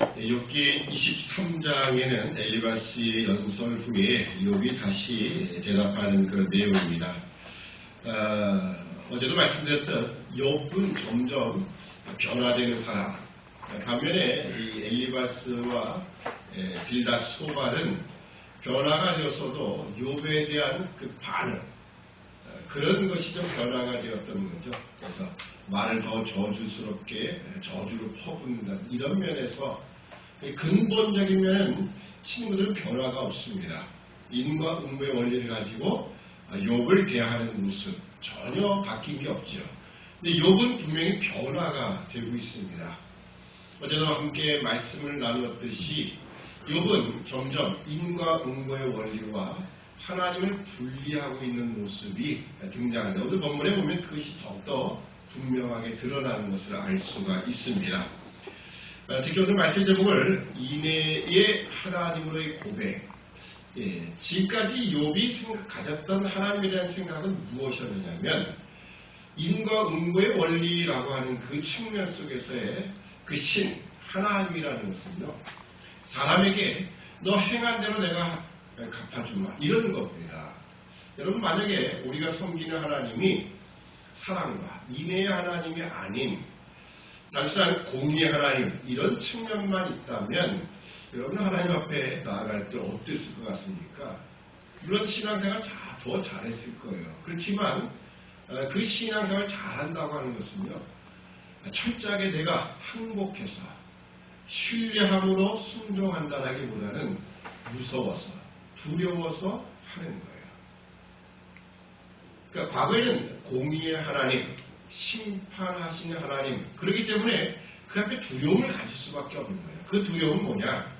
욥기 23장에는 엘리바스의 연설 후에 욥이 다시 대답하는 그런 내용입니다. 어제도 말씀드렸던 욥은 점점 변화되는 사람. 반면에 이 엘리바스와 빌닷 소발은 변화가 되었어도 욥에 대한 그 반응, 그런 것이 좀 변화가 되었던 거죠. 그래서 말을 더 저주스럽게 저주를 퍼붓는다. 이런 면에서 근본적인 면은 친구들은 변화가 없습니다. 인과 응보의 원리를 가지고 욥을 대하는 모습 전혀 바뀐 게 없죠. 근데 욥은 분명히 변화가 되고 있습니다. 어제도 함께 말씀을 나누었듯이 욥은 점점 인과 응보의 원리와 하나님을 분리하고 있는 모습이 등장한다. 오늘 본문에 보면 그것이 더욱더 분명하게 드러나는 것을 알 수가 있습니다. 특히 오늘 말씀 제목을 인애의 하나님으로의 고백. 지금까지 욥이 가졌던 하나님에 대한 생각은 무엇이었느냐면 인과 응보의 원리라고 하는 그 측면 속에서의 그 신, 하나님이라는 것은요, 사람에게 너 행한 대로 내가 갚아주마, 이런 겁니다. 여러분, 만약에 우리가 섬기는 하나님이 사랑과 인애의 하나님이 아닌 단순한 공의의 하나님, 이런 측면만 있다면 여러분 하나님 앞에 나아갈 때 어땠을 것 같습니까? 물론 신앙생활 더 잘했을 거예요. 그렇지만 그 신앙생활 잘한다고 하는 것은요, 철저하게 내가 항복해서 신뢰함으로 순종한다라기보다는 무서워서 두려워서 하는 거예요. 그러니까 과거에는 공의의 하나님, 심판하시는 하나님, 그렇기 때문에 그 앞에 두려움을 가질 수밖에 없는 거예요. 그 두려움은 뭐냐?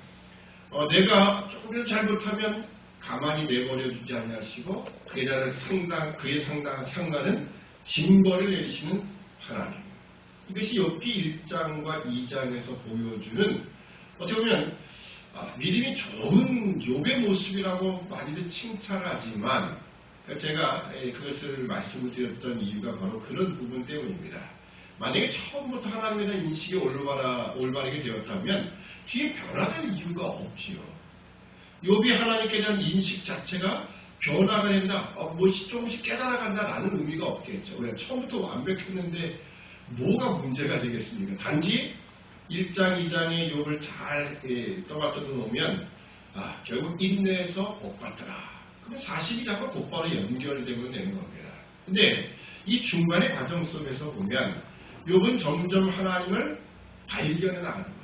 내가 조금이라도 잘못하면 가만히 내버려 두지 않으시고 그의 상관은 징벌을 내리시는 하나님. 이것이 욥기 1장과 2장에서 보여주는 어떻게 보면 믿음이 좋은 욥의 모습이라고 많이들 칭찬을 하지만 제가 그것을 말씀을 드렸던 이유가 바로 그런 부분 때문입니다. 만약에 처음부터 하나님에 대한 인식이 올바르게 되었다면 뒤에 변화될 이유가 없지요. 욥이 하나님께 대한 인식 자체가 변화가 된다, 무엇이 조금씩 깨달아간다라는 의미가 없겠죠. 왜? 처음부터 완벽했는데 뭐가 문제가 되겠습니까? 단지 1장, 2장의 욥을 잘 떠받들어 놓으면 결국 인내해서 복받더라. 그럼 사실이 자꾸 곧바로 연결되고 되는 겁니다. 근데 이 중간의 과정 속에서 보면 욥은 점점 하나님을 발견해 나가는 거예요.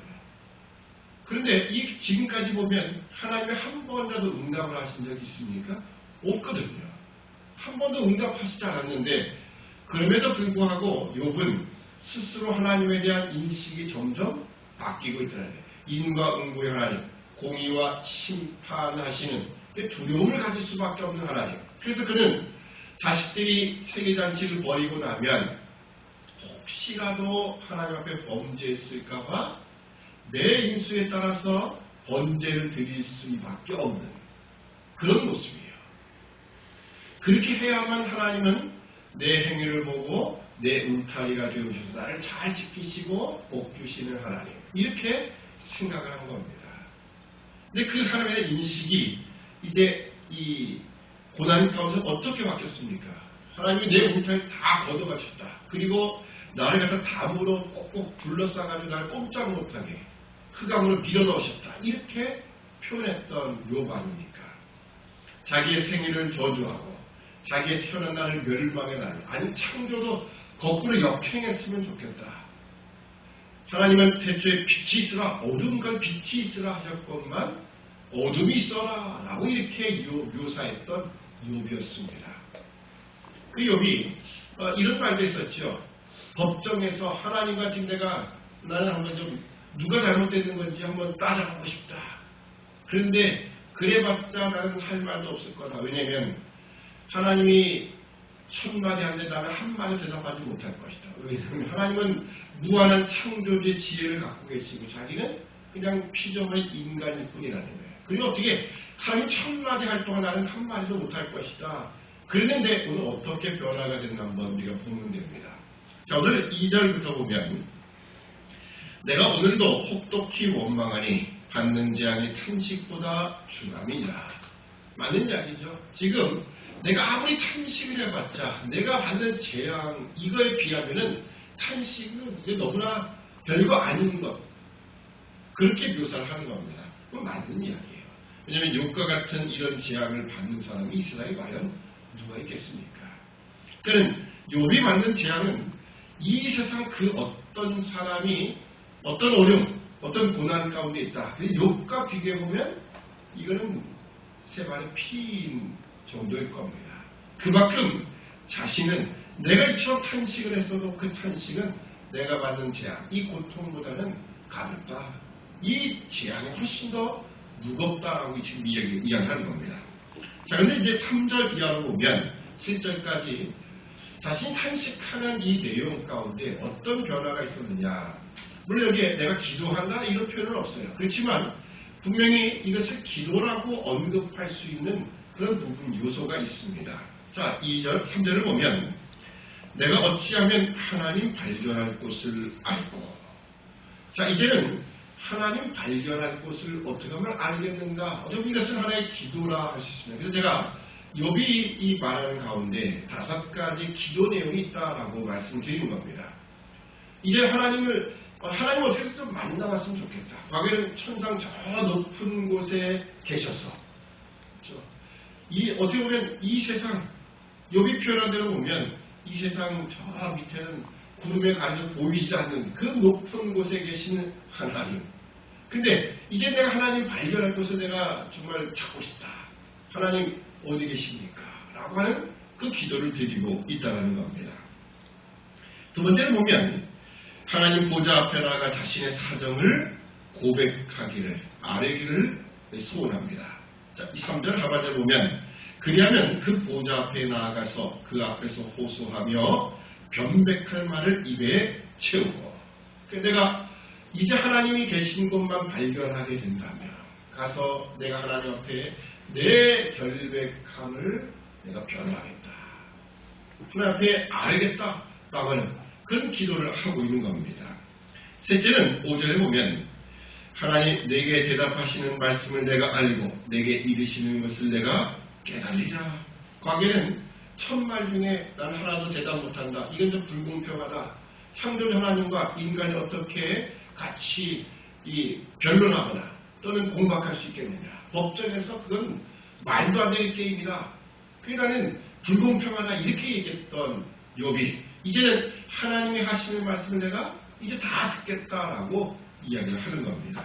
그런데 지금까지 보면 하나님이 한 번이라도 응답을 하신 적이 있습니까? 없거든요. 한 번도 응답하시지 않았는데 그럼에도 불구하고 욥은 스스로 하나님에 대한 인식이 점점 바뀌고 있더라고요. 인과 응보의 하나님, 공의와 심판하시는 두려움을 가질 수밖에 없는 하나님. 그래서 그는 자식들이 세계잔치를 벌이고 나면 혹시라도 하나님 앞에 범죄했을까봐 내 인수에 따라서 번제를 드릴 수밖에 없는 그런 모습이에요. 그렇게 해야만 하나님은 내 행위를 보고 내 울타리가 되어주셔서 나를 잘 지키시고 복 주시는 하나님, 이렇게 생각을 한 겁니다. 근데 그 하나님의 인식이 이제 이 고난 가운데 어떻게 바뀌었습니까? 하나님이 내 울타리 다 걷어가셨다. 그리고 나를 갖다 담으로 꼭꼭 둘러싸가지고 나를 꼼짝 못하게 흑암으로 밀어넣으셨다. 이렇게 표현했던 욥 아닙니까? 자기의 생일을 저주하고 자기의 태어난 날을 멸망의 날, 아니 창조도 거꾸로 역행했으면 좋겠다. 하나님은 태초에 빛이 있으라, 어두운 건 빛이 있으라 하셨건만 어둠이 있어라 라고 이렇게 묘사했던 욥이었습니다. 그 욥이 이런 말도 있었죠. 법정에서 하나님과 지금 나는 한번 좀 누가 잘못됐는 건지 한번 따져보고 싶다. 그런데 그래봤자 나는 할 말도 없을 거다. 왜냐하면 하나님이 1000마디 하는데 나는 한마디 대답하지 못할 것이다. 왜냐하면 하나님은 무한한 창조주의 지혜를 갖고 계시고 자기는 그냥 피조물의 인간일 뿐이라는 거예요. 그리고 어떻게 하나님 1000마디 할 동안 나는 한마디도 못할 것이다. 그랬는데 오늘 어떻게 변화가 됐나 한번 우리가 보면 됩니다. 자, 오늘 2절부터 보면 내가 오늘도 혹독히 원망하니 받는 재앙이 탄식보다 중함이니라. 맞는 이야기죠. 지금 내가 아무리 탄식을 해봤자 내가 받는 재앙 이거에 비하면은 탄식은 이게 너무나 별거 아닌 것, 그렇게 묘사를 하는 겁니다. 그건 맞는 이야기예요. 왜냐하면 욥과 같은 이런 재앙을 받는 사람이 이 세상에 과연 누가 있겠습니까? 그는 욥이 받는 재앙은 이 세상 그 어떤 사람이 어떤 어려움, 어떤 고난 가운데 있다. 욥과 비교해보면 이거는 세 발의 피인 정도일 겁니다. 그만큼 자신은 내가 이처럼 탄식을 했어도 그 탄식은 내가 받는 재앙, 이 고통보다는 가볍다. 이 재앙이 훨씬 더 무겁다라고 지금 이야기하는 겁니다. 자, 그런데 이제 3절 이하로 보면 7절까지 자신이 탄식하는 이 내용 가운데 어떤 변화가 있었느냐. 물론 여기에 내가 기도한다 이런 표현은 없어요. 그렇지만 분명히 이것을 기도라고 언급할 수 있는 그런 부분 요소가 있습니다. 자, 2절, 3절을 보면 내가 어찌하면 하나님 발견할 곳을 알고. 자, 이제는 하나님 발견할 곳을 어떻게 하면 알겠는가. 어떻게 보면 이것은 하나의 기도라 할 수 있습니다. 그래서 제가 욥이 이 말하는 가운데 5가지 기도 내용이 있다라고 말씀드리는 겁니다. 이제 하나님 어떻게 좀 만나봤으면 좋겠다. 과거에는 천상 저 높은 곳에 계셔서, 그렇죠? 어떻게 보면 이 세상, 욥이 표현한 대로 보면 이 세상 저 밑에는 구름에 가려서 보이지 않는 그 높은 곳에 계시는 하나님. 근데 이제 내가 하나님 발견할 곳을 내가 정말 찾고 싶다. 하나님 어디 계십니까? 라고 하는 그 기도를 드리고 있다는 겁니다. 두 번째는 보면 하나님 보좌 앞에 나아가 자신의 사정을 고백하기를, 아뢰기를 소원합니다. 자, 이 3절 하반절 보면 그리하면 그 보좌 앞에 나아가서 그 앞에서 호소하며 변백할 말을 입에 채우고. 내가 이제 하나님이 계신 곳만 발견하게 된다면 가서 내가 하나님 앞에 내 결백함을 내가 변화하겠다. 하나님 앞에 아뢰겠다. 라고 하는 그런 기도를 하고 있는 겁니다. 셋째는 5절에 보면 하나님 내게 대답하시는 말씀을 내가 알고 내게 이르시는 것을 내가 깨달으리라. 과거에는 천말 중에 나는 하나도 대답 못한다. 이건 좀 불공평하다. 창조주 하나님과 인간이 어떻게 같이 변론하거나 또는 공박할 수 있겠느냐. 법정에서 그건 말도 안 되는 게임이다. 그게 나는 불공평하다. 이렇게 얘기했던 욥이 이제는 하나님이 하시는 말씀을 내가 이제 다 듣겠다라고 이야기를 하는 겁니다.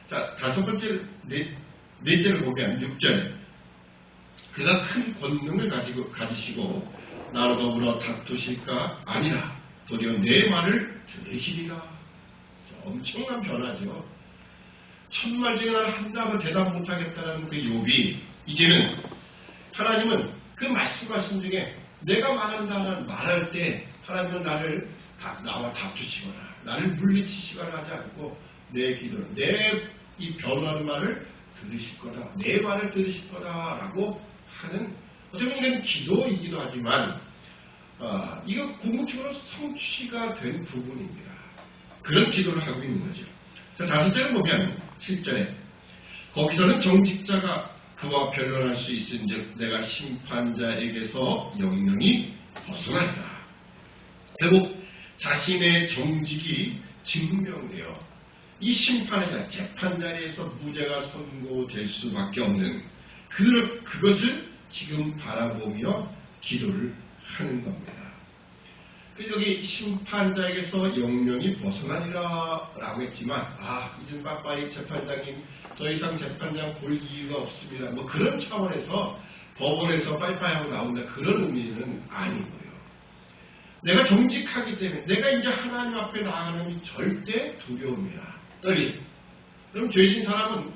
자, 넷째를 보면 6절 그가 큰 권능을 가지시고 나로 더불어 다투실까? 아니라 도리어 내 말을 들으시리라. 엄청난 변화죠. 천말 중에 나는 한다고 대답 못하겠다는 그 욥이 이제는 하나님은 그 말씀 중에 내가 말한다는 말할 때 하나님은 나와 다투시거나 나를 물리치시거나 하지 않고 내 기도를, 내 이 변화하는 말을 들으실 거다. 내 말을 들으실 거다라고 하는 어떻게 보면 이건 기도이기도 하지만 이거 궁극적으로 성취가 된 부분입니다. 그런 기도를 하고 있는 거죠. 자, 5절을 보면 7절에 거기서는 정직자가 그와 변론할 수 있은즉 내가 심판자에게서 영영이 벗어나리라. 결국 자신의 정직이 증명되어 이 심판의 재판 자리에서 무죄가 선고될 수밖에 없는 그것을 지금 바라보며 기도를 하는 겁니다. 그래서 여기 심판자에게서 영영이 벗어나리라 라고 했지만 이제 빠빠이 재판장님 더 이상 재판장 볼 이유가 없습니다. 뭐 그런 차원에서 법원에서 빠이빠이하고 나온다 그런 의미는 아니고요. 내가 정직하기 때문에 내가 이제 하나님 앞에 나아가는 이 절대 두려움이라 떨림. 그럼 죄진 사람은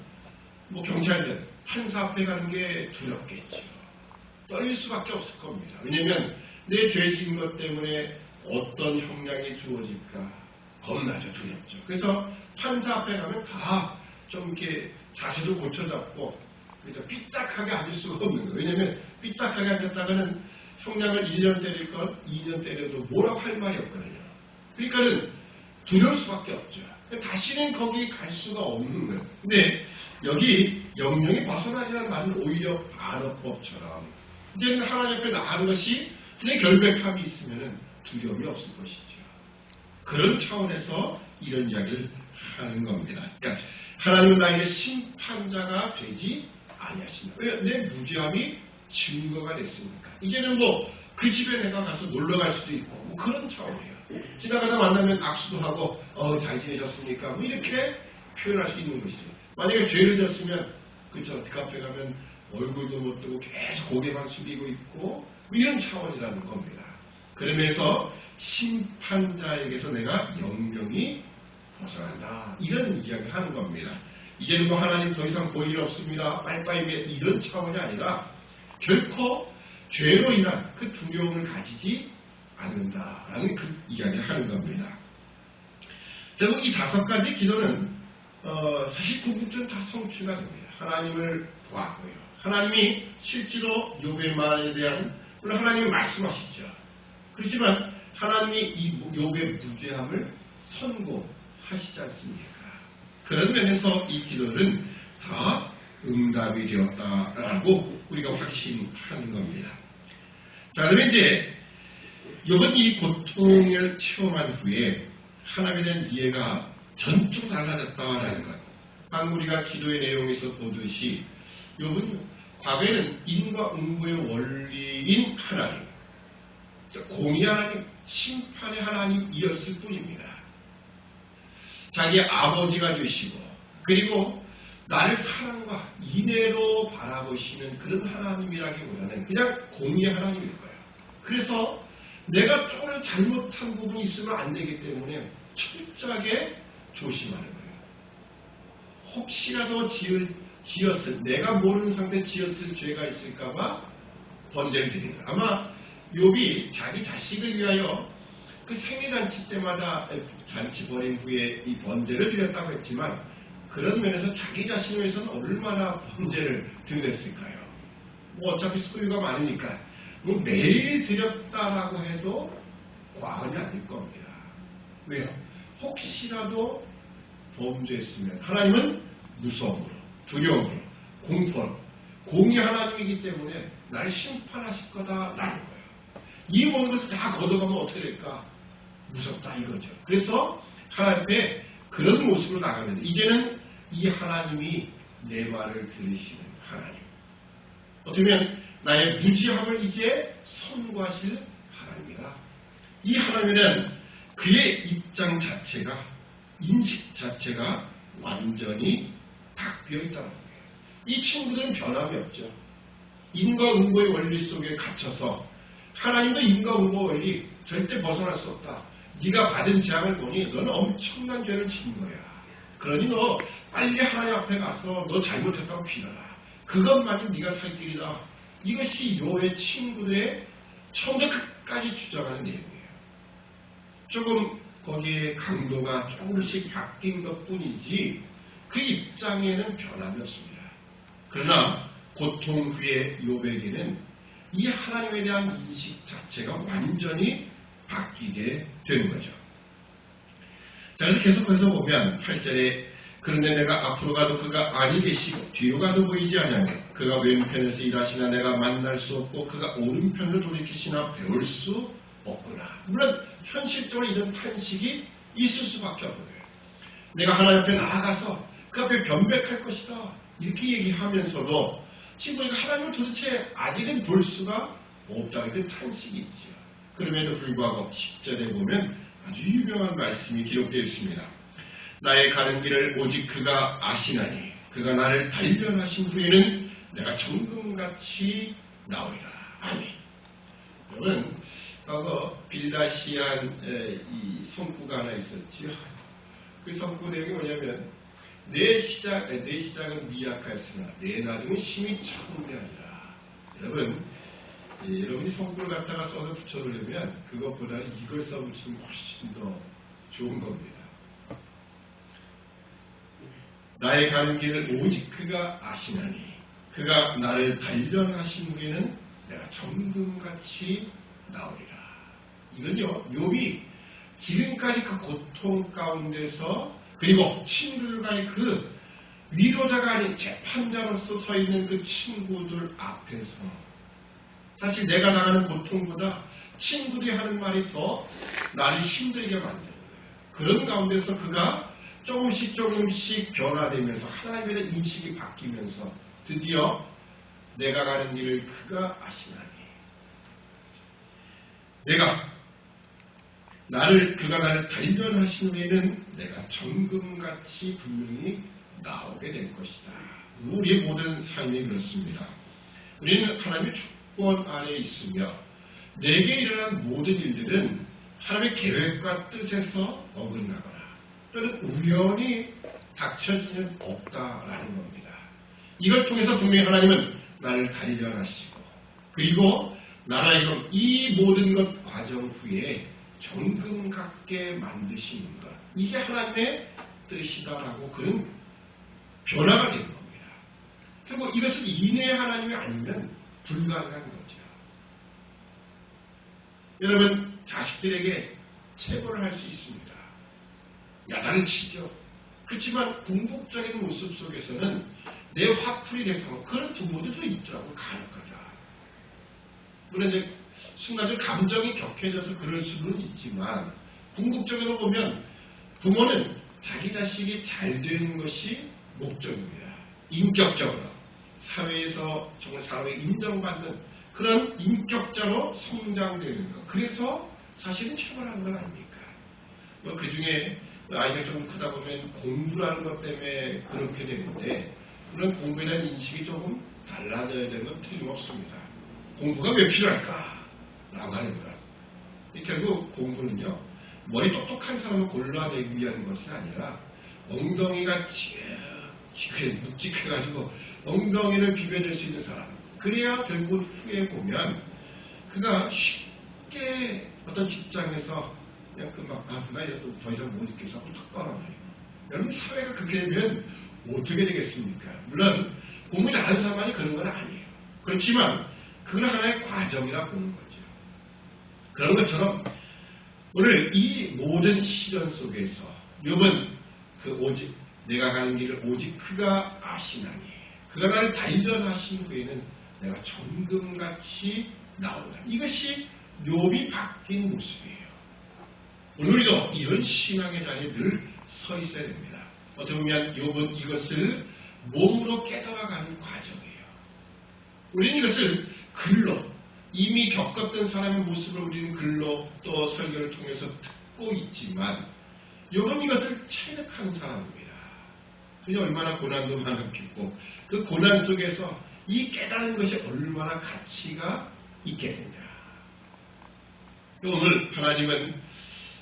뭐 경찰들 판사 앞에 가는 게 두렵겠죠. 떨릴 수밖에 없을 겁니다. 왜냐하면 내 죄진 것 때문에 어떤 형량이 주어질까 겁나죠. 두렵죠. 그래서 판사 앞에 가면 다 좀 이렇게 자세도 고쳐잡고 그래서 삐딱하게 앉을 수가 없는 거예요. 왜냐하면 삐딱하게 앉았다가는 형량을 1년 때릴 것 2년 때려도 뭐라고 할 말이 없거든요. 그러니까는 두려울 수밖에 없죠. 다시는 거기 갈 수가 없는 거예요. 근데 여기 영영이 벗어나지라는 말은 오히려 반어법처럼 이제는 하나님 앞에 나가는 것이 그냥 결백함이 있으면 두려움이 없을 것이죠. 그런 차원에서 이런 이야기를 하는 겁니다. 그러니까 하나님은 나에게 심판자가 되지 아니하신다. 왜? 내 무죄함이 증거가 됐으니까. 이제는 뭐 그 집에 내가 가서 놀러 갈 수도 있고 뭐 그런 차원이에요. 지나가다 만나면 악수도 하고 잘 지내셨습니까? 뭐 이렇게 표현할 수 있는 것이죠. 만약에 죄를 졌으면 그쵸, 카페 가면 얼굴도 못 뜨고 계속 고개만 숙이고 있고 뭐 이런 차원이라는 겁니다. 그러면서 심판자에게서 내가 영영이 벗어난다. 이런 이야기를 하는 겁니다. 이제는 뭐 하나님 더 이상 볼 일 없습니다. 빠이빠이 이런 차원이 아니라 결코 죄로 인한 그 두려움을 가지지 않는다라는 그 이야기를 하는 겁니다. 결국 이 5가지 기도는 사실 궁극적으로 다 성취가 됩니다. 하나님을 보았고요. 하나님이 실제로 욥의 말에 대한 물론 하나님이 말씀하시죠. 그렇지만 하나님이 이 욥의 무죄함을 선고하시지 않습니까? 그런 면에서 이 기도는 다 응답이 되었다라고 우리가 확신하는 겁니다. 자, 그러면 이제 욥은 이 고통을 체험한 후에 하나님에 대한 이해가 전적으로 달라졌다라는 것. 방금 우리가 기도의 내용에서 보듯이 욥은 과거에는 인과응보의 원리인 하나님, 공의 하나님, 심판의 하나님이었을 뿐입니다. 자기의 아버지가 되시고 그리고 나를 사랑과 인애로 바라보시는 그런 하나님이라기보다는 그냥 공의의 하나님일 거예요. 그래서 내가 조금 잘못한 부분이 있으면 안 되기 때문에 철저하게 조심하는 거예요. 혹시라도 지었을 내가 모르는 상태에 지었을 죄가 있을까봐 번제를 드립니다. 아마 욥이 자기 자식을 위하여 그 생일잔치 때마다 잔치 벌인 후에 이 번제를 드렸다고 했지만 그런 면에서 자기 자신을 위해서는 얼마나 번제를 드렸을까요? 뭐 어차피 소유가 많으니까 뭐 매일 드렸다라고 해도 과언이 아닐 겁니다. 왜요? 혹시라도 범죄했으면 하나님은 무서움으로, 두려움으로, 공포로 공의 하나님이기 때문에 나를 심판하실 거다라는 거예요. 이 모든 것을 다 걷어가면 어떻게 될까? 무섭다 이거죠. 그래서 하나님 앞에 그런 모습으로 나가는데 이제는 이 하나님이 내 말을 들으시는 하나님. 어떻게 보면 나의 무지함을 이제 선고하실 하나님이라. 이 하나님은 그의 입장 자체가 인식 자체가 완전히 바뀌어 있다는 거예요. 이 친구들은 변함이 없죠. 인과응보의 원리 속에 갇혀서 하나님도 인과응보 원리 절대 벗어날 수 없다. 네가 받은 재앙을 보니 너는 엄청난 죄를 지은 거야. 그러니 너 빨리 하나님 앞에 가서 너 잘못했다고 빌어라. 그것만이 네가 살 길이다. 이것이 욥의 친구들의 처음부터 끝까지 주장하는 내용이에요. 조금 거기에 강도가 조금씩 바뀐 것뿐이지 그 입장에는 변함이 없습니다. 그러나 고통 후에 욥에게는 이 하나님에 대한 인식 자체가 완전히 바뀌게 되는 거죠. 자, 그래서 계속해서 보면 8절에 그런데 내가 앞으로 가도 그가 아니 계시고 뒤로 가도 보이지 아니하며 그가 왼편에서 일하시나 내가 만날 수 없고 그가 오른편으로 돌이키시나 배울 수 없구나. 물론 현실적으로 이런 탄식이 있을 수밖에 없는 거예요. 내가 하나님 앞에 나아가서 그 앞에 변백할 것이다. 이렇게 얘기하면서도 친구가 하나님을 도대체 아직은 볼 수가 없다. 이런 탄식이 있죠. 그럼에도 불구하고 10절에 보면 아주 유명한 말씀이 기록되어 있습니다. 나의 가는 길을 오직 그가 아시나니 그가 나를 단련하신 후에는 내가 정금같이 나오리라. 아멘. 여러분, 과거 빌다시안 이 성구가 하나 있었지요. 그 성구 내용이 뭐냐면 내 시작은 미약하였으나 내 나중은 심히 차분하리라. 여러분, 여러분이 성구를 갖다가 써서 붙여놓으려면 그것보다는 이걸 써붙이면 훨씬 더 좋은 겁니다. 나의 가는 길을 오직 그가 아시나니 그가 나를 단련하신 후에는 내가 정금같이 나오리라. 이건요, 욥이 지금까지 그 고통 가운데서 그리고 친구들과의 그 위로자가 아닌 재판자로서 서 있는 그 친구들 앞에서 사실 내가 당하는 고통보다 친구들이 하는 말이 더 나를 힘들게 만드는 거예요. 그런 가운데서 그가 조금씩 변화되면서 하나님에 대한 인식이 바뀌면서 드디어 내가 가는 길을 그가 아시나니 그가 나를 단련하신 후에는 내가 정금같이 분명히 나오게 될 것이다. 우리의 모든 삶이 그렇습니다. 우리는 하나님의 주권 안에 있으며 내게 일어난 모든 일들은 하나님의 계획과 뜻에서 어긋나거나 또는 우연히 닥쳐질 일은 없다라는 겁니다. 이걸 통해서 분명히 하나님은 나를 단련하시고 그리고 나라의 이 모든 것 과정 후에 정금 같게 만드시는 것 이게 하나님의 뜻이다라고 그런 변화가 되는 겁니다. 그리고 이것은 인외의 하나님이 아니면 불가능한 거죠. 여러분 자식들에게 체벌을 할 수 있습니다. 야단을 치죠. 그렇지만 궁극적인 모습 속에서는 내 화풀이 대상 그런 부모들도 있더라고 간혹가다. 물론 이제 순간적으로 감정이 격해져서 그럴 수는 있지만 궁극적으로 보면 부모는 자기 자식이 잘 되는 것이 목적입니다. 인격적으로 사회에서 정말 사회에 인정받는 그런 인격자로 성장되는 것. 그래서 사실은 최고라는 건 아닙니까? 그 중에 아이가 좀 크다 보면 공부라는 것 때문에 그렇게 되는데 그런 공부에 대한 인식이 조금 달라져야 되는 건 틀림없습니다. 공부가 왜 필요할까? 라고 하는 것. 결국 공부는요, 머리 똑똑한 사람을 골라내기 위한 것이 아니라 엉덩이가 묵직해가지고 엉덩이를 비벼낼 수 있는 사람. 그래야 결국 후에 보면 그가 쉽게 어떤 직장에서 그냥 그가 이래도 더 이상 못 느껴서 툭 떨어져요. 여러분 사회가 그렇게 되면 어떻게 되겠습니까? 물론 공부 잘하는 사람만이 그런 건 아니에요. 그렇지만 그건 하나의 과정이라 보는 거죠. 그런 것처럼 오늘 이 모든 시련 속에서 욥은 오직 내가 가는 길을 오직 그가 아시나니 그가 나를 단련하신 후에는 내가 정금같이 나오다. 이것이 욥이 바뀐 모습이에요. 오늘 우리도 이런 신앙의 자리에 늘 서 있어야 됩니다. 어떻게 보면 욥은 이것을 몸으로 깨달아가는 과정이에요. 우리는 이것을 글로 이미 겪었던 사람의 모습을 우리는 글로 또 설교를 통해서 듣고 있지만 욥은 이것을 체득하는 사람입니다. 그게 얼마나 고난도 많았겠고 그 고난 속에서 이 깨달은 것이 얼마나 가치가 있겠느냐. 오늘 하나님은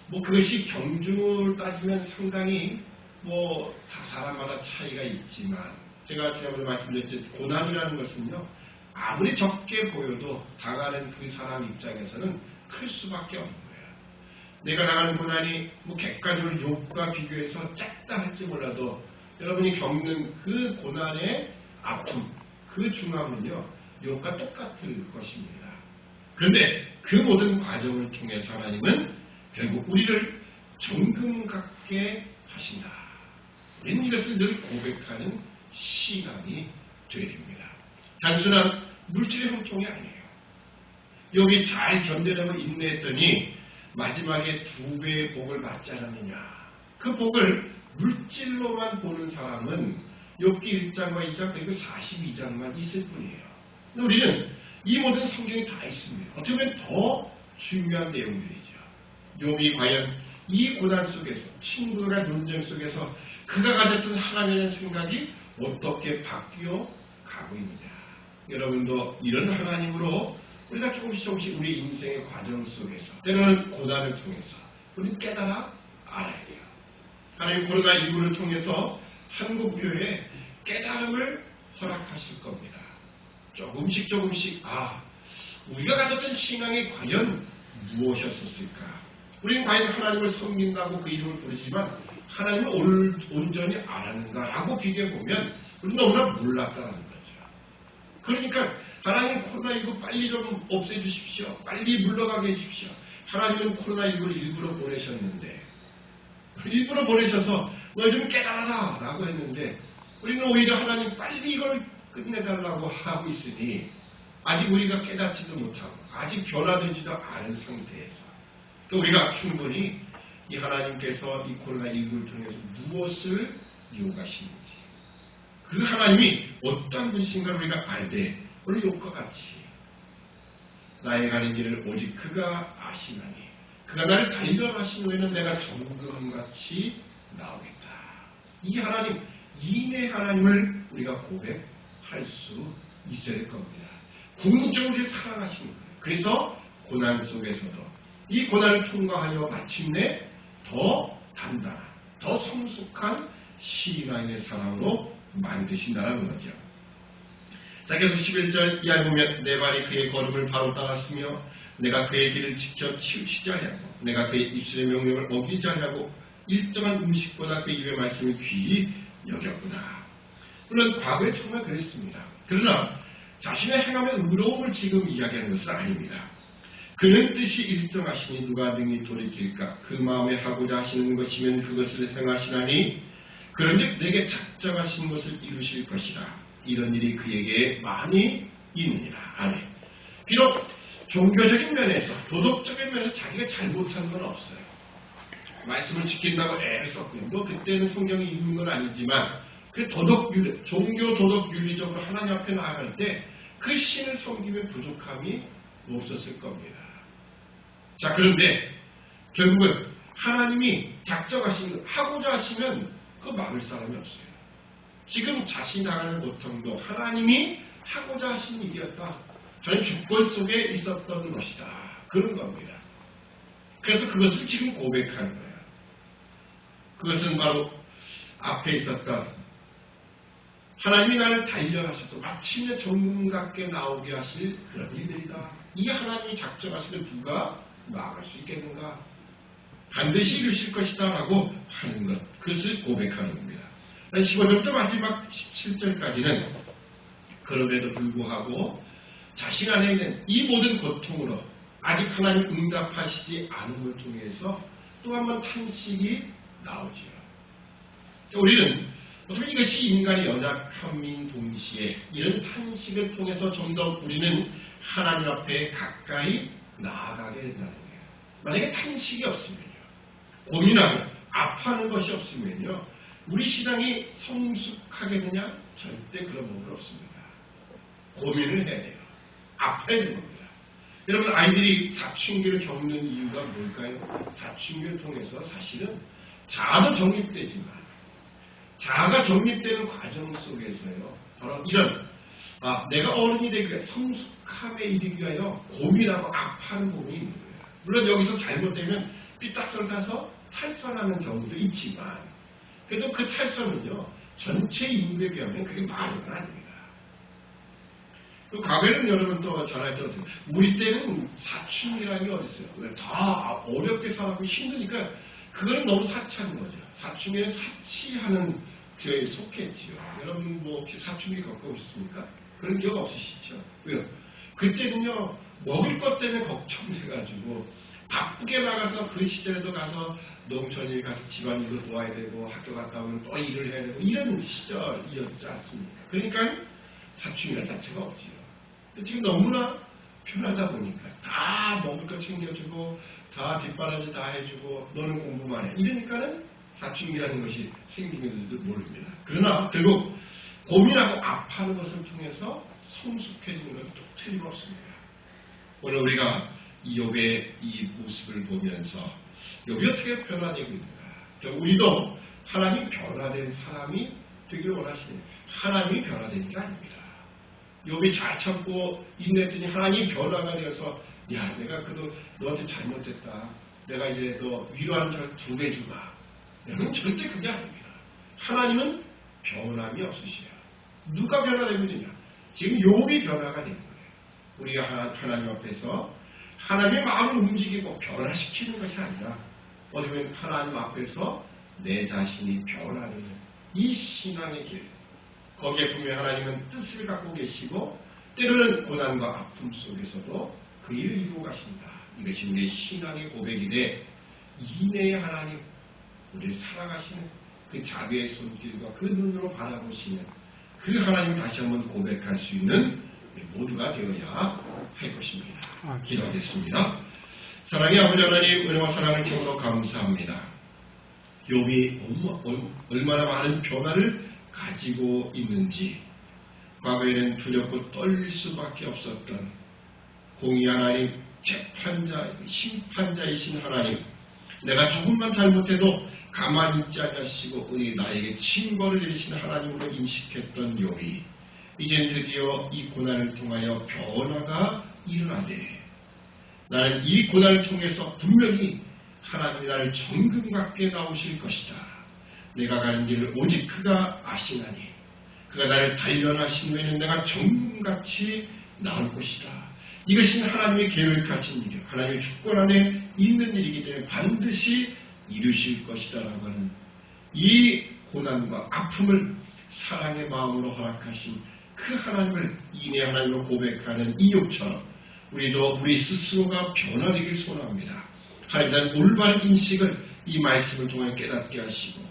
그것이 경중을 따지면 상당히 다 사람마다 차이가 있지만 제가 지난번에 말씀드렸듯이 고난이라는 것은요 아무리 적게 보여도 당하는 그 사람 입장에서는 클 수밖에 없는 거예요. 내가 당하는 고난이 객관적으로 욥과 비교해서 작다 할지 몰라도 여러분이 겪는 그 고난의 아픔, 그 중함은요 욥과 똑같을 것입니다. 그런데 그 모든 과정을 통해서 하나님은 결국 우리를 정금 같게 하신다. 우리는 이것을 늘 고백하는 신앙이 되어야 됩니다. 단순한 물질의 형통이 아니에요. 욥이 잘 견뎌내고 인내했더니 마지막에 2배의 복을 받지 않았느냐. 그 복을 물질로만 보는 사람은 욥기 1장과 2장 그리고 42장만 있을 뿐이에요. 우리는 이 모든 성경이 다 있습니다. 어떻게 보면 더 중요한 내용들이죠. 욥이 과연 이 고난 속에서 친구들과 논쟁 속에서 그가 가졌던 하나님에 대한 생각이 어떻게 바뀌어 가고 있느냐. 여러분도 이런 하나님으로 우리가 조금씩 우리 인생의 과정 속에서 때로는 고난을 통해서 우리는 깨달아 알아야 돼요. 하나님 코로나19를 통해서 한국교회에 깨달음을 허락하실 겁니다. 조금씩 우리가 가졌던 신앙이 과연 무엇이었을까? 우리는 과연 하나님을 섬긴다고 그 이름을 부르지만 하나님을 온전히 알았는가라고 비교해보면 우리는 너무나 몰랐다는 거죠. 그러니까 하나님 코로나19 빨리 좀 없애주십시오. 빨리 물러가게 해주십시오. 하나님은 코로나19를 일부러 보내셨는데 일부러 보내셔서 너 좀 깨달아라 라고 했는데 우리는 오히려 하나님 빨리 이걸 끝내달라고 하고 있으니 아직 우리가 깨닫지도 못하고 아직 변화되지도 않은 상태에서 또 우리가 충분히 이 하나님께서 이 코로나19를 통해서 무엇을 요구하시는지 그 하나님이 어떤 분이신가를 우리가 알되 오늘 욕과 같이 나의 가는 길을 오직 그가 아시나니 그가 나를 달려가신 후에는 내가 정금같이 나오겠다. 이 하나님, 이내 하나님을 우리가 고백할 수 있어야 될 겁니다. 궁극적으로 우리를 사랑하시는 거예요. 그래서 고난 속에서도 이 고난을 통과하여 마침내 더 단단한, 더 성숙한 신앙의 사랑으로 만드신다는 거죠. 자, 계속 11절 이하에 보면 내 발이 그의 걸음을 바로 따랐으며 내가 그의 길을 지켜 치우치지 않냐고 내가 그의 입술의 명령을 어기지 않냐고 일정한 음식보다 그 입의 말씀을 귀히 여겼구나. 물론 과거에 정말 그랬습니다. 그러나 자신의 행함의 의로움을 지금 이야기하는 것은 아닙니다. 그는 뜻이 일정하시니 누가 능히 돌이킬까? 그 마음에 하고자 하시는 것이면 그것을 행하시나니 그런즉 내게 작정하신 것을 이루실 것이라. 이런 일이 그에게 많이 있느니라. 아멘. 비록 종교적인 면에서 도덕적인 면에서 자기가 잘못한 건 없어요. 말씀을 지킨다고 애를 썼고요. 뭐 그때는 성경이 있는 건 아니지만 그 도덕윤리, 종교 도덕윤리적으로 하나님 앞에 나아갈 때 그 신을 섬기면 부족함이 없었을 겁니다. 자, 그런데 결국은 하나님이 작정하신 하고자 하시면 그 막을 사람이 없어요. 지금 자신이 당하는 고통도 하나님이 하고자 하신 일이었다. 저는 주권 속에 있었던 것이다. 그런 겁니다. 그래서 그것을 지금 고백하는 거예요. 그것은 바로 앞에 있었던 하나님이 나를 달려하셔서 마침내 정금같게 나오게 하실 그런 일들이다. 이 하나님이 작정하시면 누가 막을 수 있겠는가? 반드시 이루실 것이다 라고 하는 것. 그것을 고백하는 겁니다. 15절부터 마지막 17절까지는 그럼에도 불구하고 자신 안에 있는 이 모든 고통으로 아직 하나님 응답하시지 않음을 통해서 또 한 번 탄식이 나오지요. 우리는 어떻게 이것이 인간의 연약함인 동시에 이런 탄식을 통해서 좀 더 우리는 하나님 앞에 가까이 나아가게 된다는 거예요. 만약에 탄식이 없으면요, 고민하고 아파하는 것이 없으면요, 우리 신앙이 성숙하게 되냐? 절대 그런 법은 없습니다. 고민을 해야 돼요. 아파야 되는 겁니다. 여러분, 아이들이 사춘기를 겪는 이유가 뭘까요? 사춘기를 통해서 사실은 자아도 정립되지만 자아가 정립되는 과정 속에서요, 바로 이런 내가 어른이 되기 위해 성숙함에 이르기 위하여 고민하고 아파하는 부분이 있는 거예요. 물론 여기서 잘못되면 삐딱선 타서 탈선하는 경우도 있지만 그래도 그 탈선은요, 전체 인류에 비하면 그게 많은 건 아닙니다. 그 과거에는 여러분 또 전화할 때 어떻게 우리 때는 사춘기라는 게 어디 있어요? 다 어렵게 살았고 힘드니까 그거는 너무 사치한 거죠. 사춘기는 사치하는 교회에 속했지요. 여러분 뭐 혹시 사춘기 겪어보셨습니까? 그런 기억 없으시죠? 왜요? 그때는요, 먹을 것 때문에 걱정돼가지고 바쁘게 나가서 그 시절에도 가서 농촌에 가서 집안일도 도와야 되고 학교 갔다 오면 또 일을 해야 되고 이런 시절이었지 않습니까? 그러니까 사춘기란 자체가 없지요. 근데 지금 너무나 편하다 보니까 다 먹을 거 챙겨주고 다 뒷바라지 다 해주고 너는 공부만 해. 이러니까는 사춘기라는 것이 생기는지도 모릅니다. 그러나 결국 고민하고 아파하는 것을 통해서 성숙해지는 것은 또 틀림없습니다. 오늘 우리가 욥의 이 모습을 보면서 욥이 어떻게 변화되고 있는가? 우리도 하나님 변화된 사람이 되길 원하시는 하나님이 변화되는 게 아닙니다. 욥이 잘 참고 인내했더니 하나님이 변화가 되어서 야, 내가 그래도 너한테 잘못했다. 내가 이제 너 위로하는 줄 2배 주마. 여러분 절대 그게 아닙니다. 하나님은 변함이 없으시요. 누가 변화되고 있느냐? 지금 욥이 변화가 된 거예요. 우리가 하나님 앞에서 하나님의 마음을 움직이고 변화시키는 것이 아니라 어디 보면 하나님 앞에서 내 자신이 변화되는 이 신앙의 길. 거기에 분명히 하나님은 뜻을 갖고 계시고 때로는 고난과 아픔 속에서도 그 일을 이루고 가신다. 이것이 우리의 신앙의 고백인데 이내의 하나님, 우리를 사랑하시는 그 자비의 손길과 그 눈으로 바라보시는 그 하나님을 다시 한번 고백할 수 있는 우리 모두가 되어야 할 것입니다. 기도하겠습니다. 사랑의 아버지 하나님, 은혜와 사랑을 참으로 감사합니다. 욥이 얼마나 많은 변화를 가지고 있는지, 과거에는 두렵고 떨릴 수밖에 없었던 공의 하나님, 재판자, 심판자이신 하나님, 내가 조금만 잘못해도 가만히 있지 않으시고 은히 나에게 징벌을 내리시는 하나님으로 인식했던 욥이 이젠 드디어 이 고난을 통하여 변화가 일어나되, 나는 이 고난을 통해서 분명히 하나님이 나를 정금같게 나오실 것이다. 내가 가는 길을 오직 그가 아시나니 그가 나를 단련하신 후에는 내가 정금같이 나올 것이다. 이것이 하나님의 계획하신 일이요, 하나님의 주권 안에 있는 일이기 때문에 반드시 이루실 것이다 라고 하는 이 고난과 아픔을 사랑의 마음으로 허락하신 그 하나님을 인내 하나님으로 고백하는 이 욥처럼 우리도 우리 스스로가 변화되길 소원합니다. 하나님, 올바른 인식을 이 말씀을 통해 깨닫게 하시고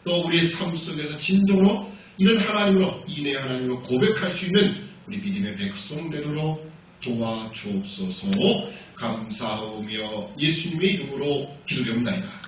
또 우리의 삶 속에서 진정으로 이런 하나님으로 인내 하나님으로 고백할 수 있는 우리 믿음의 백성 되도록 도와주옵소서. 감사하며 예수님의 이름으로 기도드립니다.